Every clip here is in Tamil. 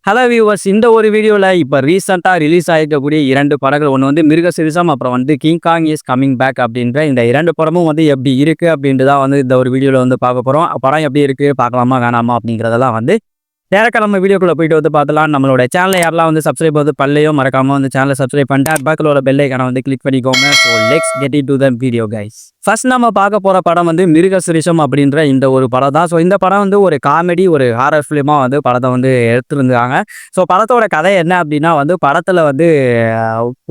ஹலோ வியூவர்ஸ், இந்த ஒரு வீடியோவில் இப்போ ரீசெண்டாக ரிலீஸ் ஆகிருக்கக்கூடிய 2 படங்கள். ஒன்று வந்து மிருகசீரிசம், அப்புறம் வந்து King Kong is coming back அப்படின்ற இந்த 2 படமும் வந்து எப்படி இருக்குது அப்படின்ட்டு தான் வந்து இந்த ஒரு வீடியோவில் வந்து பார்க்க போகிறோம். படம் எப்படி இருக்குது, பார்க்கலாமா வேணாமா அப்படிங்கிறதெல்லாம் வந்து டேரக்டா நம்ம வீடியோக்குள்ள போயிட்டு வந்து பார்த்தலாம். நம்மளோட சேனலை யாரெல்லாம் வந்து சப்ஸ்கிரைப் வந்து பண்ணலையோ மறக்காம வந்து சேனலை சப்ஸ்கிரைப் பண்ணிட்டு பக்கத்துல பெல் ஐக்கான வந்து கிளிக் பண்ணிக்கோங்க. So let's get into the video guys. First நம்ம பார்க்க போற படம் வந்து மிருகசீரிசம் அப்படின்ற இந்த ஒரு படம் தான். ஸோ இந்த படம் வந்து ஒரு காமெடி, ஒரு ஹாரர் ஃபிலிமா வந்து படத்தை வந்து எடுத்திருந்தாங்க. ஸோ படத்தோட கதை என்ன அப்படின்னா வந்து படத்துல வந்து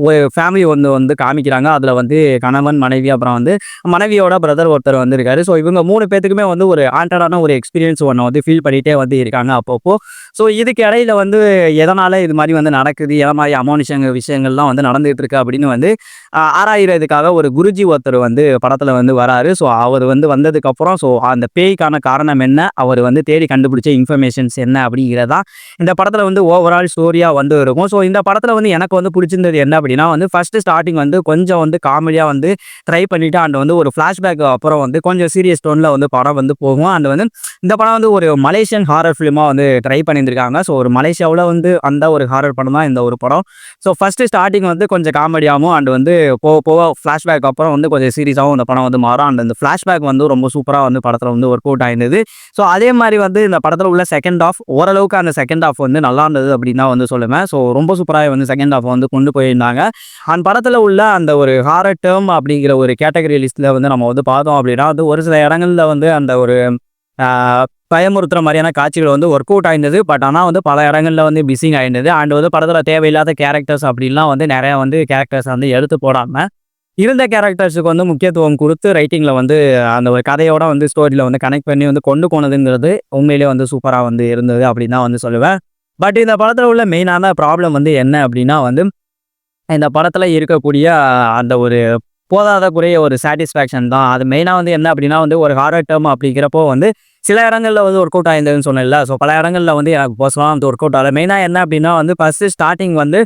ஒரு ஃபேமிலி வந்து காமிக்கிறாங்க. அதுல வந்து கணவன், மனைவி, அப்புறம் வந்து மனைவியோட பிரதர் ஒருத்தர் வந்து இருக்காரு. ஸோ இவங்க 3 பேத்துக்குமே வந்து ஒரு ஆண்டடான ஒரு எக்ஸ்பீரியன்ஸ் ஒன்று வந்து ஃபீல் பண்ணிட்டே வந்து இருக்காங்க அப்பப்போ. ஸோ இதுக்கு இடையில வந்து எதனால இது மாதிரி வந்து நடக்குது, எத மாதிரி விஷயங்கள்லாம் வந்து நடந்துகிட்டு இருக்கு அப்படின்னு வந்து ஆராயிறதுக்காக ஒரு குருஜி ஒருத்தர் வந்து படத்துல வந்து வராரு. ஸோ அவர் வந்து வந்ததுக்கு அப்புறம் ஸோ அந்த பேய்க்கான காரணம் என்ன, அவர் வந்து தேடி கண்டுபிடிச்ச இன்ஃபர்மேஷன்ஸ் என்ன அப்படிங்கிறதா இந்த படத்துல வந்து ஓவரால் ஸ்டோரியா வந்து இருக்கும். ஸோ இந்த படத்துல வந்து எனக்கு வந்து பிடிச்சிருந்தது என்ன அப்படின்னா வந்து ஃபர்ஸ்ட் ஸ்டார்டிங் வந்து கொஞ்சம் வந்து காமெடியா வந்து ட்ரை பண்ணிட்டு அண்ட் வந்து ஒரு ஃபிளாஷ்பேக் அப்புறம் வந்து கொஞ்சம் சீரியஸ் டோன்ல வந்து படம் வந்து போகும். அண்ட் வந்து இந்த படம் வந்து ஒரு மலேசியன் ஹாரர் ஃபிலிமா வந்து ட்ரை பண்ணியிருக்காங்க. ஸோ ஒரு மலேசியாவில் வந்து அந்த ஒரு ஹாரர் படம் தான் இந்த ஒரு படம். ஸோ ஃபர்ஸ்ட் ஸ்டார்டிங் வந்து கொஞ்சம் காமெடியாகவும் அண்ட் வந்து போக போக ஃப்ளாஷ்பேக் அப்புறம் வந்து கொஞ்சம் சீரியஸாகவும் இந்த படம் வந்து மாறும். அண்ட் அந்த ஃப்ளாஷ்பேக் வந்து ரொம்ப சூப்பராக வந்து படத்தில் வந்து ஒர்க் அவுட் ஆயிருந்தது. ஸோ அதே மாதிரி வந்து இந்த படத்தில் உள்ள செகண்ட் ஆஃப் ஓரளவுக்கு அந்த செகண்ட் ஆஃப் வந்து நல்லா இருந்தது அப்படின்னு தான் வந்து சொல்லுவேன். ஸோ ரொம்ப சூப்பராக வந்து செகண்ட் ஆஃப் வந்து கொண்டு போயிருந்தாங்க. அந்த படத்தில் உள்ள அந்த ஒரு ஹாரர் டேர்ம் அப்படிங்கிற ஒரு கேட்டகரி லிஸ்ட்டில் வந்து நம்ம வந்து பார்த்தோம் அப்படின்னா வந்து ஒரு சில இடங்களில் வந்து அந்த ஒரு பயமுறுத்துற மாதிரியான காட்சிகள் வந்து ஒர்க் அவுட் ஆயிருந்தது. பட் ஆனால் வந்து பல இடங்களில் வந்து மிஸ்ஸிங் ஆயிருந்தது. அண்ட் வந்து படத்தில் தேவையில்லாத கேரக்டர்ஸ் அப்படின்லாம் வந்து நிறையா வந்து கேரக்டர்ஸ் வந்து எடுத்து போடாமல் இருந்த கேரக்டர்ஸுக்கு வந்து முக்கியத்துவம் கொடுத்து ரைட்டிங்கில் வந்து அந்த ஒரு கதையோட வந்து ஸ்டோரியில் வந்து கனெக்ட் பண்ணி வந்து கொண்டு போனதுங்கிறது உண்மையிலே வந்து சூப்பராக வந்து இருந்தது அப்படின்னு தான் வந்து சொல்லுவேன். பட் இந்த படத்தில் உள்ள மெயினான ப்ராப்ளம் வந்து என்ன அப்படின்னா வந்து இந்த படத்தில் இருக்கக்கூடிய அந்த ஒரு போதாத குறைய ஒரு சாட்டிஸ்ஃபேக்ஷன் தான். அது மெயினாக வந்து என்ன அப்படின்னா வந்து ஒரு ஹாரர் டேர்ம் அப்படிங்கிறப்போ வந்து சில இடங்களில் வந்து ஒர்க் அவுட் ஆயிருந்ததுன்னு சொன்னேன்ல. ஸோ பல இடங்களில் வந்து எனக்கு பர்சனலாக வந்து ஒர்க் அவுட் ஆகல. மெயினாக என்ன அப்படின்னா வந்து ஃபர்ஸ்ட் ஸ்டார்டிங் வந்து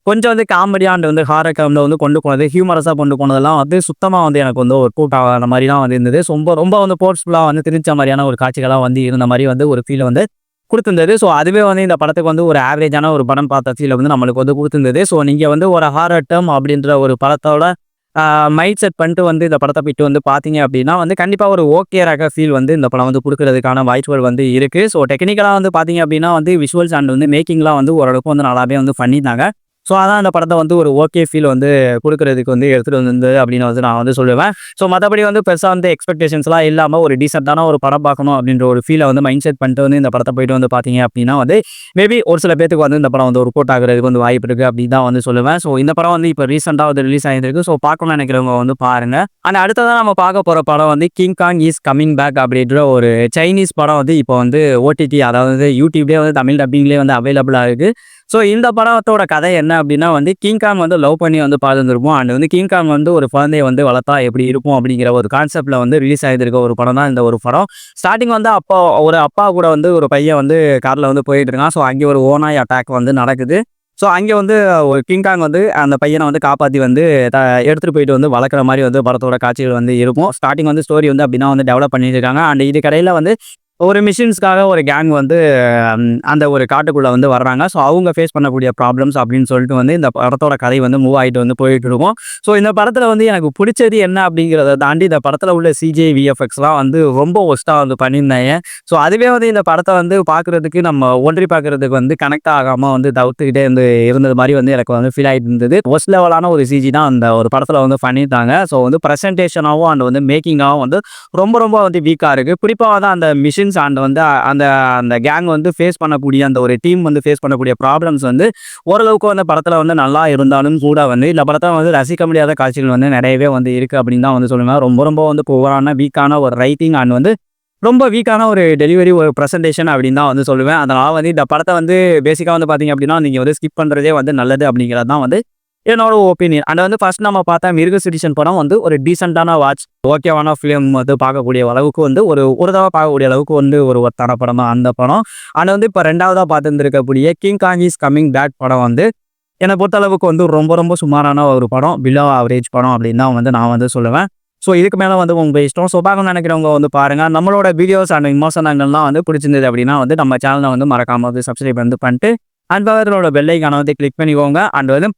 கொஞ்சம் வந்து காமெடியாக வந்து ஹாரர் டேர்மில் வந்து கொண்டு போனது, ஹியூமரஸாக கொண்டு போனதெல்லாம் வந்து சுத்தமாக வந்து எனக்கு வந்து ஒர்க் அவுட் ஆகாத மாதிரி தான் வந்து இருந்தது. ரொம்ப ரொம்ப வந்து ஃபோர்ஸ்ஃபுல்லாக வந்து திணிச்ச மாதிரியான ஒரு காட்சிகளாக வந்து இருந்த மாதிரி வந்து ஒரு ஃபீல் வந்து குடுத்திருந்தது. ஸோ அதுவே வந்து இந்த படத்துக்கு வந்து ஒரு ஆவரேஜான ஒரு படம் பார்த்த ஃபீல் வந்து நம்மளுக்கு வந்து குடுத்திருந்தது. ஸோ நீங்க வந்து ஒரு ஹாரர் டேர்ம் அப்படின்ற ஒரு படத்தோட மைண்ட் செட் பண்ணிட்டு வந்து இந்த படத்தை போயிட்டு வந்து பார்த்தீங்க அப்படின்னா வந்து கண்டிப்பாக ஒரு ஓகே ரக ஃபீல் வந்து இந்த படம் வந்து கொடுக்கறதுக்கான வாய்ப்புகள் வந்து இருக்குது. ஸோ டெக்னிக்கலாக வந்து பார்த்தீங்க அப்படின்னா வந்து விஷுவல்ஸ் அண்ட் வந்து மேக்கிங்லாம் வந்து ஓரளவுக்கு வந்து நல்லாவே வந்து பண்ணியிருந்தாங்க. ஸோ அதான் அந்த படத்தை வந்து ஒரு ஓகே ஃபீல் வந்து கொடுக்கறதுக்கு வந்து எடுத்துகிட்டு வந்திருந்தது அப்படின்னு வந்து நான் வந்து சொல்லுவேன். ஸோ மற்றபடி வந்து பெருசாக வந்து எக்ஸ்பெக்டேஷன்ஸ்லாம் இல்லாமல் ஒரு டீசெண்டான ஒரு படம் பார்க்கணும் அப்படின்ற ஒரு ஃபீலை வந்து மைண்ட் செட் பண்ணிட்டு வந்து இந்த படத்தை போயிட்டு வந்து பார்த்தீங்க அப்படின்னா வந்து மேபி ஒரு சில பேருக்கு வந்து இந்த படம் வந்து ஒர்க் அவுட் ஆகுறதுக்கு வந்து வாய்ப்பு இருக்குது அப்படின்னு தான் வந்து சொல்லுவேன். ஸோ இந்த படம் வந்து இப்போ ரீசெண்டாக வந்து ரிலீஸ் ஆகிருக்கு. ஸோ பார்க்கணும்னு நினைக்கிறவங்க வந்து பாருங்க. ஆனால் அடுத்ததான் நம்ம பார்க்க போகிற படம் வந்து King Kong is coming back அப்படின்ற ஒரு சைனீஸ் படம் வந்து இப்போ வந்து ஓடிடி, அதாவது யூடியூப்லேயே வந்து தமிழ் டப்பிங்லேயே வந்து அவைலபிளாக இருக்குது. ஸோ இந்த படத்தோட கதை என்ன அப்படின்னா வந்து கிங் காங் வந்து லவ் பண்ணி வந்து பார்த்துருப்போம். அண்ட் வந்து கிங் காங் வந்து ஒரு குழந்தைய வந்து வளர்த்தா எப்படி இருக்கும் அப்படிங்கிற ஒரு கான்செப்ட்ல வந்து ரிலீஸ் ஆகிருக்க ஒரு படம் தான் இந்த ஒரு படம். ஸ்டார்டிங் வந்து அப்பா கூட வந்து ஒரு பையன் வந்து காரில் வந்து போயிட்டு இருக்கான். ஸோ அங்கே ஒரு ஓநாய் அட்டாக் வந்து நடக்குது. ஸோ அங்கே வந்து ஒரு கிங் காங் வந்து அந்த பையனை வந்து காப்பாற்றி வந்து எடுத்துகிட்டு போயிட்டு வந்து வளர்க்குற மாதிரி வந்து படத்தோட காட்சிகள் வந்து இருக்கும். ஸ்டார்டிங் வந்து ஸ்டோரி வந்து அப்படின்னா வந்து டெவலப் பண்ணிட்டு இருக்காங்க. அண்ட் இது கடையில் வந்து ஒரு மிஷின்ஸ்க்காக ஒரு கேங் வந்து அந்த ஒரு காட்டுக்குள்ளே வந்து வர்றாங்க. ஸோ அவங்க ஃபேஸ் பண்ணக்கூடிய ப்ராப்ளம்ஸ் அப்படின்னு சொல்லிட்டு வந்து இந்த படத்தோட கதை வந்து மூவ் ஆகிட்டு வந்து போயிட்டு இருக்கும். ஸோ இந்த படத்தில் வந்து எனக்கு பிடிச்சது என்ன அப்படிங்கிறத தாண்டி இந்த படத்தில் உள்ள சிஜே விஎஃப்எக்ஸ்லாம் வந்து ரொம்ப ஒஸ்ட்டாக வந்து பண்ணியிருந்தாங்க. ஸோ அதுவே வந்து இந்த படத்தை வந்து பார்க்குறதுக்கு நம்ம ஒன்றி பார்க்குறதுக்கு வந்து கனெக்ட் ஆகாமல் வந்து தவிர்த்துக்கிட்டே வந்து இருந்தது மாதிரி வந்து எனக்கு வந்து ஃபீல் ஆகிட்டு இருந்தது. ஒஸ்ட் லெவலான ஒரு சிஜி தான் அந்த ஒரு படத்தில் வந்து பண்ணியிருந்தாங்க. ஸோ வந்து ப்ரெசன்டேஷனாகவும் அண்ட் வந்து மேக்கிங்காகவும் வந்து ரொம்ப ரொம்ப வந்து வீக்காக இருக்குது. குறிப்பாக வந்து அந்த மிஷின் அண்ட் வந்து அந்த அந்த கேங் வந்து ஃபேஸ் பண்ணக்கூடிய அந்த ஒரு டீம் வந்து ஃபேஸ் பண்ணக்கூடிய ப்ராப்ளம்ஸ் வந்து ஓரளவுக்கு வந்து படத்தில் வந்து நல்லா இருந்தாலும் கூட வந்து இந்த படத்தை வந்து ரசிக்க முடியாத காட்சிகள் வந்து நிறையவே வந்து இருக்குது அப்படின்னு தான் வந்து சொல்லுவேன். ரொம்ப ரொம்ப வந்து புவரான வீக்கான ஒரு ரைட்டிங் அண்ட் வந்து ரொம்ப வீக்கான ஒரு டெலிவரி, ஒரு ப்ரெசன்டேஷன் அப்படின்னு தான் வந்து சொல்லுவேன். அதனால் வந்து இந்த படத்தை வந்து பேசிக்காக வந்து பார்த்தீங்க அப்படின்னா நீங்கள் வந்து ஸ்கிப் பண்ணுறதே வந்து நல்லது அப்படிங்கிறது தான் வந்து என்னோட ஒப்பீனியன். அண்ட் வந்து ஃபர்ஸ்ட் நம்ம பார்த்தா மிருகசீரிசம் படம் வந்து ஒரு டீசெண்டான வாட்ச், ஓகேவான ஃபிலிம் வந்து பார்க்கக்கூடிய அளவுக்கு வந்து ஒரு தடவை பார்க்கக்கூடிய அளவுக்கு வந்து ஒரு ஒர்த்தான படம் தான் அந்த படம். அண்ட் வந்து இப்போ ரெண்டாவதாக பார்த்துருக்கக்கூடிய King Kong is coming back படம் வந்து என்னை பொறுத்த அளவுக்கு வந்து ரொம்ப ரொம்ப சுமாரான ஒரு படம், பிலோ ஆவரேஜ் படம் அப்படின்னு தான் வந்து நான் வந்து சொல்லுவேன். ஸோ இதுக்கு மேலே வந்து உங்கள் இஷ்டம். ஸோ பார்க்கணும்னு நினைக்கிறவங்க வந்து பாருங்கள். நம்மளோட வீடியோஸ் அண்ட் விமர்சனங்கள்லாம் வந்து பிடிச்சிருந்தது அப்படின்னா வந்து நம்ம சேனலை வந்து மறக்காமல் வந்து சப்ஸ்கிரைப் வந்து பண்ணிட்டு அண்ட் பக்கத்திலோட பெல் ஐக்கானை வந்து கிளிக் பண்ணிக்கோங்க. அண்ட் வந்து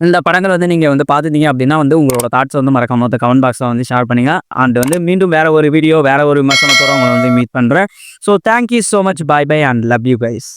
இந்த படங்கள் வந்து நீங்கள் வந்து பார்த்துட்டீங்க அப்படின்னா வந்து உங்களோட தாட்ஸ் வந்து மறக்காம வந்து கமெண்ட் பாக்ஸில் வந்து ஷேர் பண்ணுங்க. அண்ட் வந்து மீண்டும் வேற ஒரு வீடியோ வேற ஒரு விமர்சனத்தோட உங்களை வந்து மீட் பண்ணுறேன். So thank you so much. Bye bye and love you guys.